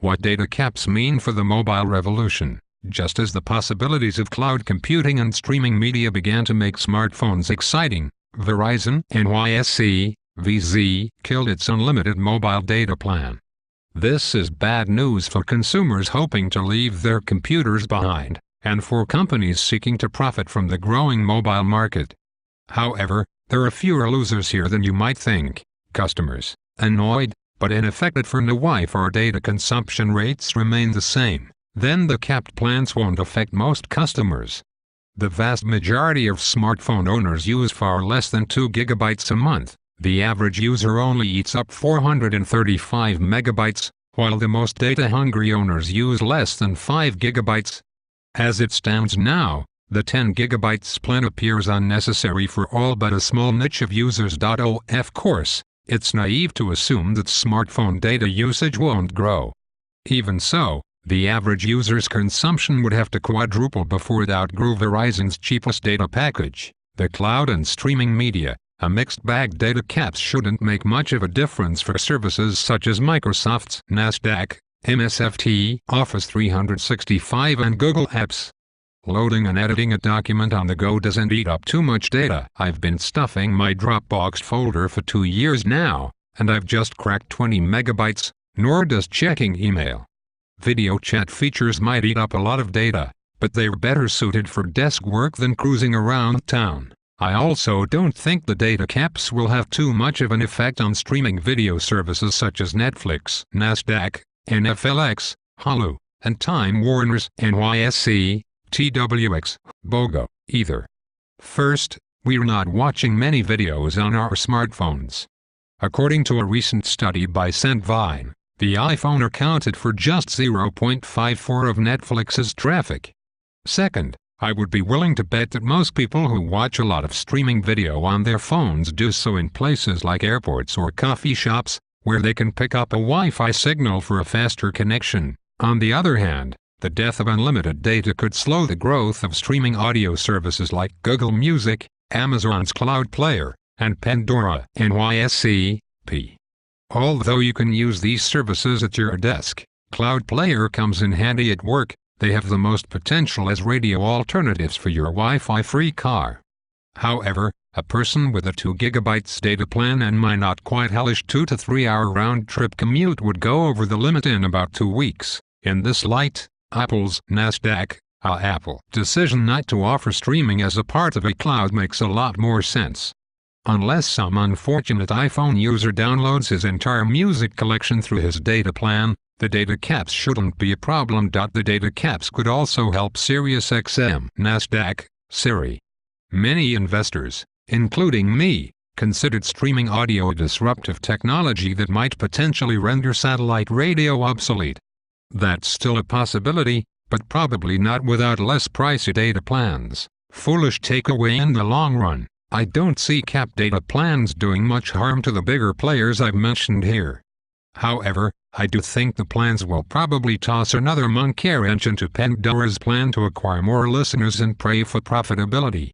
What data caps mean for the mobile revolution. Just as the possibilities of cloud computing and streaming media began to make smartphones exciting, Verizon (NYSE, VZ) killed its unlimited mobile data plan. This is bad news for consumers hoping to leave their computers behind, and for companies seeking to profit from the growing mobile market. However, there are fewer losers here than you might think. Customers, annoyed, but unaffected for no Wi-Fi data consumption rates remain the same, then the capped plans won't affect most customers. The vast majority of smartphone owners use far less than 2 gigabytes a month. The average user only eats up 435 megabytes, while the most data-hungry owners use less than 5 gigabytes. As it stands now, the 10 gigabytes plan appears unnecessary for all but a small niche of users. Of course, it's naive to assume that smartphone data usage won't grow. Even so, the average user's consumption would have to quadruple before it outgrew Verizon's cheapest data package, the cloud and streaming media. A mixed bag. Data caps shouldn't make much of a difference for services such as Microsoft's NASDAQ, MSFT, Office 365 and Google Apps. Loading and editing a document on the go doesn't eat up too much data. I've been stuffing my Dropbox folder for 2 years now, and I've just cracked 20 megabytes, nor does checking email. Video chat features might eat up a lot of data, but they're better suited for desk work than cruising around town. I also don't think the data caps will have too much of an effect on streaming video services such as Netflix, NASDAQ, NFLX, Hulu, and Time Warner's NYSE, TWX, BOGO, either. First, we're not watching many videos on our smartphones. According to a recent study by Centvine, the iPhone accounted for just 0.54% of Netflix's traffic. Second, I would be willing to bet that most people who watch a lot of streaming video on their phones do so in places like airports or coffee shops, where they can pick up a Wi-Fi signal for a faster connection. On the other hand, the death of unlimited data could slow the growth of streaming audio services like Google Music, Amazon's Cloud Player, and Pandora (NYSE, P). Although you can use these services at your desk, Cloud Player comes in handy at work. They have the most potential as radio alternatives for your Wi-Fi free car. However, a person with a 2 gigabytes data plan and my not quite hellish 2 to 3 hour round-trip commute would go over the limit in about 2 weeks. In this light, Apple's NASDAQ, Apple decision not to offer streaming as a part of a cloud makes a lot more sense. Unless some unfortunate iPhone user downloads his entire music collection through his data plan, the data caps shouldn't be a problem. The data caps could also help SiriusXM, NASDAQ, Siri. Many investors, including me, considered streaming audio a disruptive technology that might potentially render satellite radio obsolete. That's still a possibility, but probably not without less pricey data plans. Foolish takeaway in the long run, I don't see capped data plans doing much harm to the bigger players I've mentioned here. However, I do think the plans will probably toss another monkey wrench into Pandora's plan to acquire more listeners and pray for profitability.